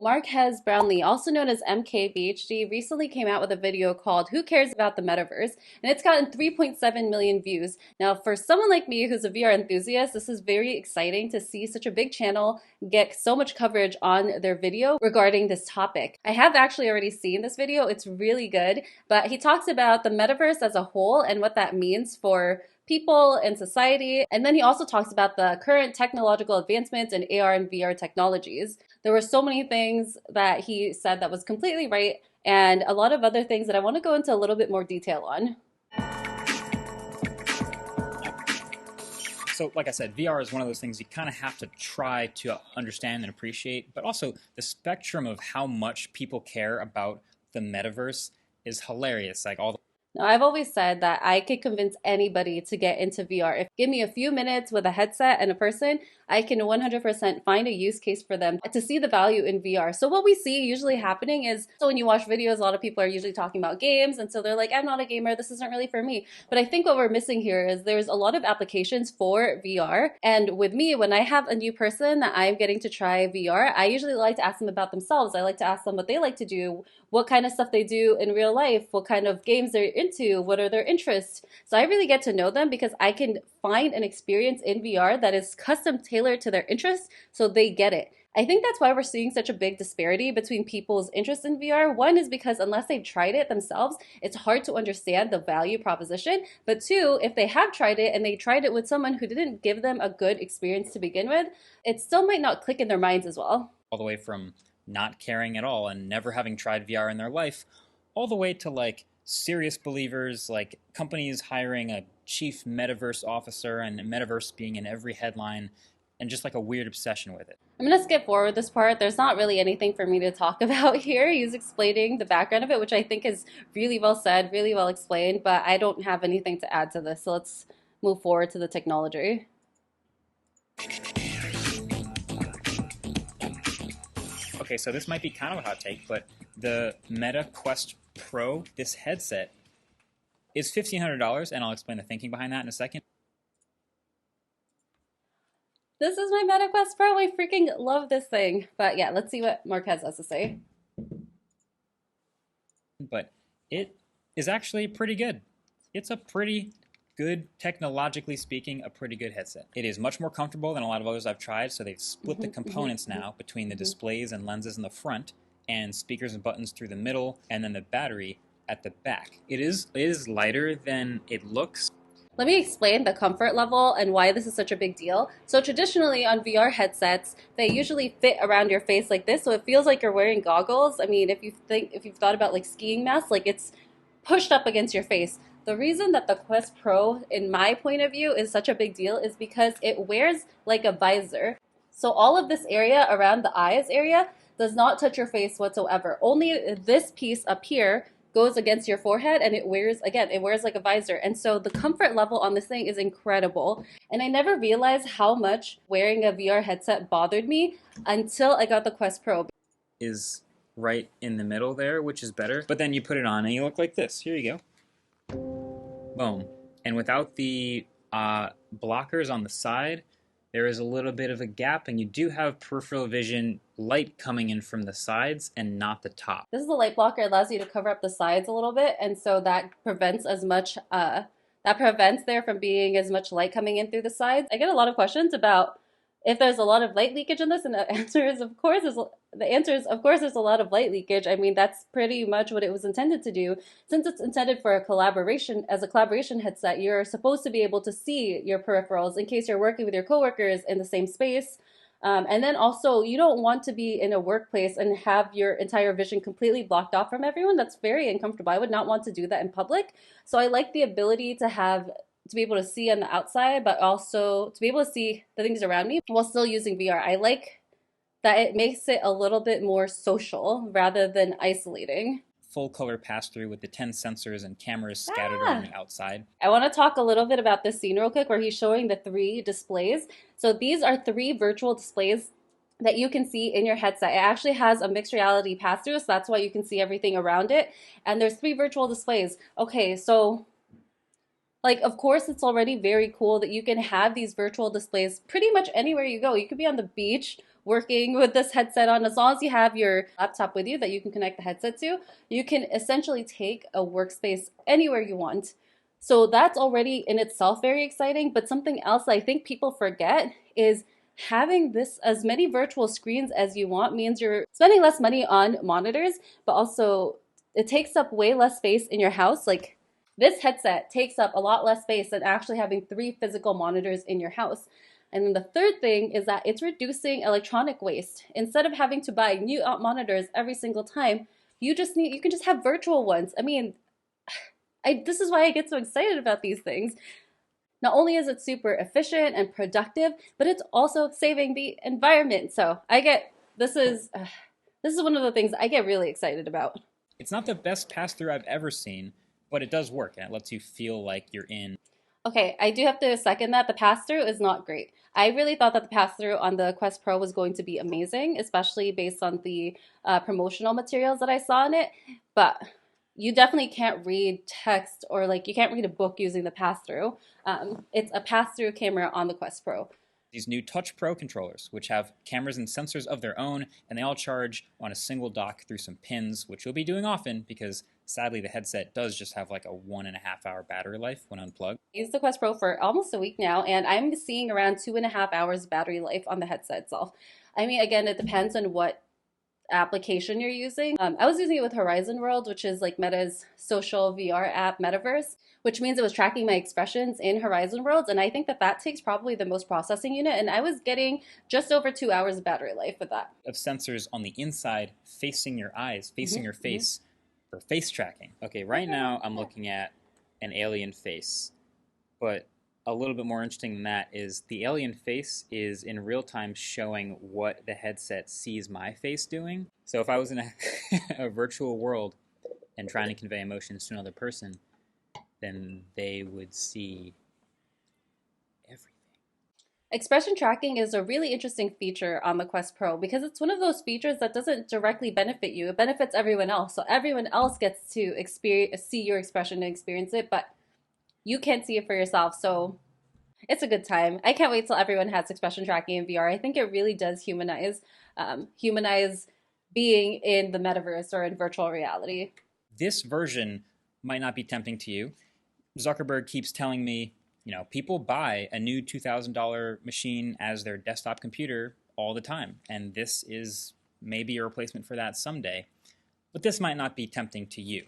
Marques Brownlee, also known as MKBHD, recently came out with a video called Who Cares About the Metaverse? And it's gotten 3.7 million views. Now, for someone like me who's a VR enthusiast, this is very exciting to see such a big channel get so much coverage on their video regarding this topic. I have actually already seen this video. It's really good, but he talks about the metaverse as a whole and what that means for people and society. And then he also talks about the current technological advancements in AR and VR technologies. There were so many things that he said that was completely right, and a lot of other things that I want to go into a little bit more detail on. So like I said, VR is one of those things you kind of have to try to understand and appreciate, but also the spectrum of how much people care about the metaverse is hilarious. Like all the Now, I've always said that I could convince anybody to get into VR. If give me a few minutes with a headset and a person, I can 100% find a use case for them to see the value in VR. So what we see usually happening is, so when you watch videos, a lot of people are usually talking about games, and so they're like, I'm not a gamer, this isn't really for me. But I think what we're missing here is there's a lot of applications for VR. And with me, when I have a new person that I'm getting to try VR, I usually like to ask them about themselves. I like to ask them what they like to do, what kind of stuff they do in real life, what kind of games they're into, what are their interests. So I really get to know them because I can find an experience in VR that is custom tailored to their interests so they get it. I think that's why we're seeing such a big disparity between people's interest in VR. One is because unless they've tried it themselves, it's hard to understand the value proposition. But two, if they have tried it and they tried it with someone who didn't give them a good experience to begin with, it still might not click in their minds as well. all the way from not caring at all and never having tried VR in their life, all the way to like serious believers, like companies hiring a chief metaverse officer and metaverse being in every headline, and just like a weird obsession with it. I'm going to skip forward this part. There's not really anything for me to talk about here. He's explaining the background of it, which I think is really well said, really well explained, but I don't have anything to add to this. So let's move forward to the technology. Okay, so this might be kind of a hot take, but the Meta Quest Pro, this headset, is $1,500, and I'll explain the thinking behind that in a second. This is my Meta Quest Pro. I freaking love this thing. But yeah, let's see what Marques has to say. But it is actually pretty good. It's a pretty good, technologically speaking, a pretty good headset. It is much more comfortable than a lot of others I've tried, so they've split the components now between the displays and lenses in the front, and speakers and buttons through the middle, and then the battery at the back. It is lighter than it looks. Let me explain the comfort level and why this is such a big deal. So traditionally on VR headsets, they usually fit around your face like this, so it feels like you're wearing goggles. I mean, if you've thought about like skiing masks, like it's pushed up against your face. The reason that the Quest Pro, in my point of view, is such a big deal is because it wears like a visor. So all of this area around the eyes area does not touch your face whatsoever. Only this piece up here goes against your forehead, and it wears like a visor. And so the comfort level on this thing is incredible. And I never realized how much wearing a VR headset bothered me until I got the Quest Pro. Is right in the middle there, which is better. But then you put it on and you look like this. Here you go. Boom. And without the blockers on the side, there is a little bit of a gap, and you do have peripheral vision light coming in from the sides and not the top. This is the light blocker. It allows you to cover up the sides a little bit, and so that prevents there from being as much light coming in through the sides. I get a lot of questions about if there's a lot of light leakage in this, and the answer is of course there's a lot of light leakage. I mean, that's pretty much what it was intended to do. Since it's intended for a collaboration headset, you're supposed to be able to see your peripherals in case you're working with your coworkers in the same space. And then also, you don't want to be in a workplace and have your entire vision completely blocked off from everyone. That's very uncomfortable. I would not want to do that in public. So I like the ability to be able to see on the outside, but also to be able to see the things around me while still using VR. I like that it makes it a little bit more social rather than isolating. Full color pass through with the 10 sensors and cameras scattered around the outside. I want to talk a little bit about this scene real quick where he's showing the 3 displays. So these are 3 virtual displays that you can see in your headset. It actually has a mixed reality pass through, so that's why you can see everything around it. And there's 3 virtual displays. Okay, so like, of course, it's already very cool that you can have these virtual displays pretty much anywhere you go. You could be on the beach working with this headset on. As long as you have your laptop with you that you can connect the headset to, you can essentially take a workspace anywhere you want. So that's already in itself very exciting. But something else I think people forget is having this as many virtual screens as you want means you're spending less money on monitors, but also it takes up way less space in your house. Like this headset takes up a lot less space than actually having 3 physical monitors in your house. And then the third thing is that it's reducing electronic waste. Instead of having to buy new monitors every single time, you can just have virtual ones. I mean, this is why I get so excited about these things. Not only is it super efficient and productive, but it's also saving the environment. So this is one of the things I get really excited about. It's not the best pass-through I've ever seen, but it does work, and it lets you feel like you're in. Okay, I do have to second that. The pass-through is not great. I really thought that the pass-through on the Quest Pro was going to be amazing, especially based on the promotional materials that I saw in it. But you definitely can't read text, or like you can't read a book using the pass-through. It's a pass-through camera on the Quest Pro. These new Touch Pro controllers, which have cameras and sensors of their own, and they all charge on a single dock through some pins, which you'll be doing often because sadly the headset does just have like a 1.5 hour battery life when unplugged. I used the Quest Pro for almost a week now, and I'm seeing around 2.5 hours battery life on the headset itself. I mean, again, it depends on what application you're using. I was using it with Horizon World, which is like Meta's social VR app Metaverse, which means it was tracking my expressions in Horizon Worlds, and I think that takes probably the most processing unit, and I was getting just over 2 hours of battery life with that. Of sensors on the inside facing your eyes, facing your face, for face tracking. Okay, right now I'm looking at an alien face, but a little bit more interesting than that is the alien face is in real time showing what the headset sees my face doing. So if I was in a virtual world and trying to convey emotions to another person, then they would see everything. Expression tracking is a really interesting feature on the Quest Pro because it's one of those features that doesn't directly benefit you. It benefits everyone else. So everyone else gets to see your expression and experience it, but you can't see it for yourself. So it's a good time. I can't wait till everyone has expression tracking in VR. I think it really does humanize being in the metaverse or in virtual reality. This version might not be tempting to you. Zuckerberg keeps telling me, people buy a new $2,000 machine as their desktop computer all the time, and this is maybe a replacement for that someday. But this might not be tempting to you.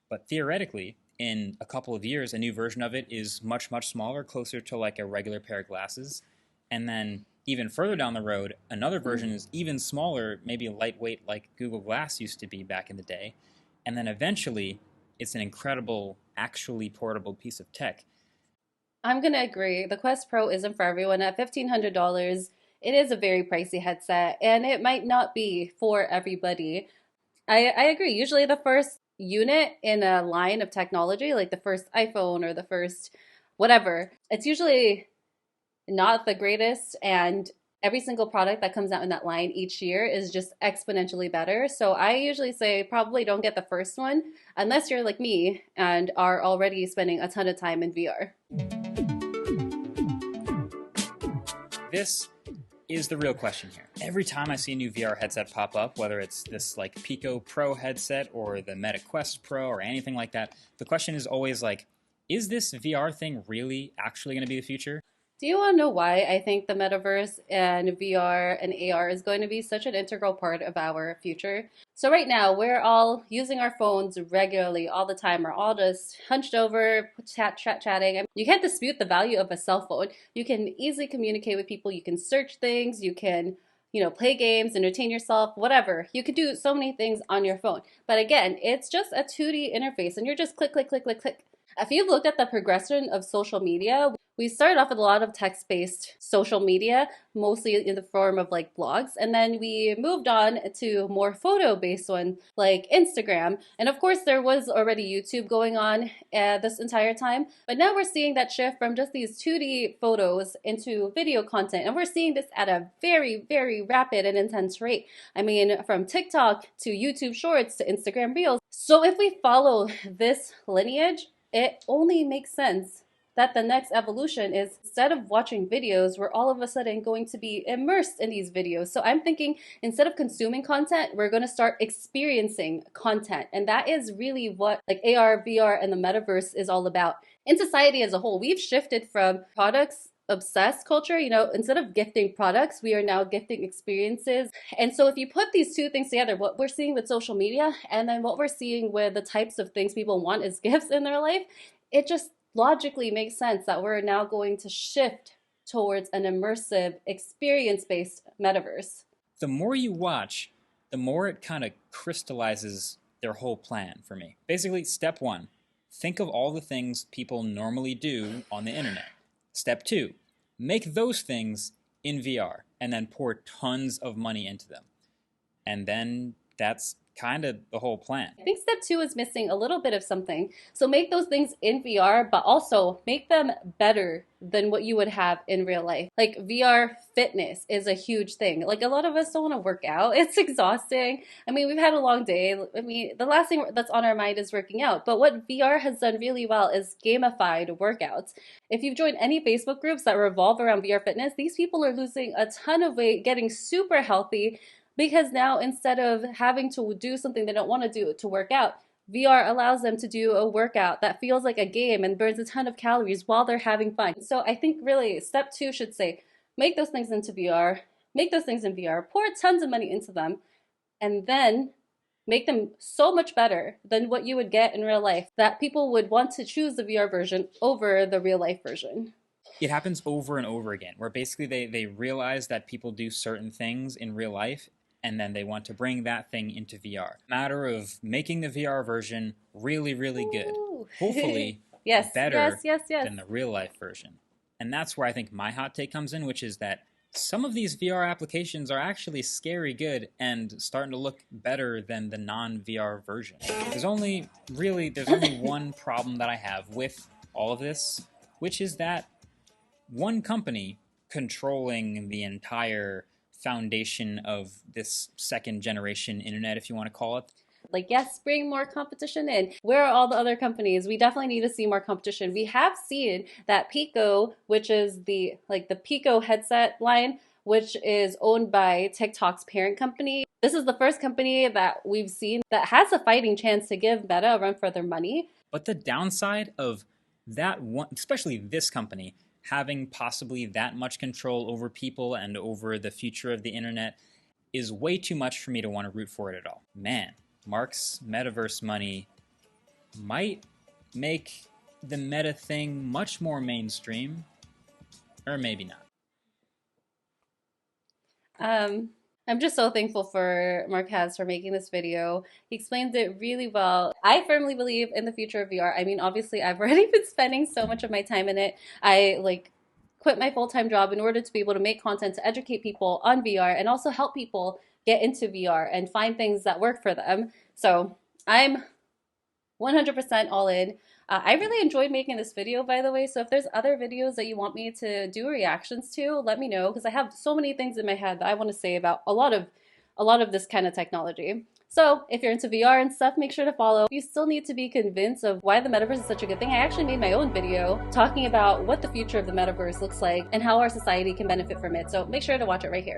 But theoretically, in a couple of years, a new version of it is much, much smaller, closer to like a regular pair of glasses. And then even further down the road, another version is even smaller, maybe lightweight like Google Glass used to be back in the day. And then eventually, it's an incredible, actually portable piece of tech. I'm going to agree. The Quest Pro isn't for everyone. At $1,500, it is a very pricey headset, and it might not be for everybody. I agree. Usually the first unit in a line of technology, like the first iPhone or the first whatever, it's usually not the greatest, and every single product that comes out in that line each year is just exponentially better. So I usually say probably don't get the first one unless you're like me and are already spending a ton of time in VR. This is the real question here. Every time I see a new VR headset pop up, whether it's this like Pico Pro headset or the Meta Quest Pro or anything like that, the question is always like, is this VR thing really actually going to be the future? Do you want to know why I think the metaverse and VR and AR is going to be such an integral part of our future? So right now, we're all using our phones regularly all the time. We're all just hunched over, chatting. You can't dispute the value of a cell phone. You can easily communicate with people. You can search things. You can, play games, entertain yourself, whatever. You can do so many things on your phone. But again, it's just a 2D interface, and you're just click, click, click, click, click. If you look at the progression of social media, we started off with a lot of text-based social media, mostly in the form of like blogs, and then we moved on to more photo-based ones like Instagram. And of course, there was already YouTube going on this entire time, but now we're seeing that shift from just these 2D photos into video content, and we're seeing this at a very, very rapid and intense rate. I mean, from TikTok to YouTube Shorts to Instagram Reels. So if we follow this lineage, it only makes sense that the next evolution is, instead of watching videos, we're all of a sudden going to be immersed in these videos. So I'm thinking, instead of consuming content, we're going to start experiencing content. And that is really what like AR, VR, and the metaverse is all about. In society as a whole, we've shifted from products obsessed culture. Instead of gifting products, we are now gifting experiences. And so if you put these two things together, what we're seeing with social media and then what we're seeing with the types of things people want as gifts in their life, it just logically makes sense that we're now going to shift towards an immersive, experience-based metaverse. The more you watch, the more it kind of crystallizes their whole plan for me. Basically, step one, think of all the things people normally do on the internet. Step two, make those things in VR and then pour tons of money into them. And then that's kind of the whole plan. I think step two is missing a little bit of something. So make those things in VR, but also make them better than what you would have in real life. Like VR fitness is a huge thing. Like a lot of us don't want to work out. It's exhausting. I mean, we've had a long day. I mean, the last thing that's on our mind is working out. But what VR has done really well is gamified workouts. If you've joined any Facebook groups that revolve around VR fitness, these people are losing a ton of weight, getting super healthy, because now instead of having to do something they don't want to do to work out, VR allows them to do a workout that feels like a game and burns a ton of calories while they're having fun. So I think really step two should say, make those things into VR, make those things in VR, pour tons of money into them, and then make them so much better than what you would get in real life that people would want to choose the VR version over the real life version. It happens over and over again, where basically they realize that people do certain things in real life, and then they want to bring that thing into VR. Matter of making the VR version really, really good. Ooh. Hopefully yes, better yes. than the real life version. And that's where I think my hot take comes in, which is that some of these VR applications are actually scary good and starting to look better than the non-VR version. There's only one problem that I have with all of this, which is that one company controlling the entire foundation of this second generation internet, if you want to call it. Like, yes, bring more competition in. Where are all the other companies? We definitely need to see more competition. We have seen that Pico, which is the Pico headset line, which is owned by TikTok's parent company. This is the first company that we've seen that has a fighting chance to give Meta a run for their money. But the downside of that one, especially this company, having possibly that much control over people and over the future of the internet is way too much for me to want to root for it at all. Man, Marques' metaverse money might make the meta thing much more mainstream, or maybe not. I'm just so thankful for Marques for making this video. He explains it really well. I firmly believe in the future of VR. I mean, obviously, I've already been spending so much of my time in it. I quit my full-time job in order to be able to make content to educate people on VR and also help people get into VR and find things that work for them. So I'm 100% all in. I really enjoyed making this video, by the way, so if there's other videos that you want me to do reactions to, let me know, because I have so many things in my head that I want to say about a lot of this kind of technology. So if you're into VR and stuff, make sure to follow. If you still need to be convinced of why the metaverse is such a good thing, I actually made my own video talking about what the future of the metaverse looks like and how our society can benefit from it. So make sure to watch it right here.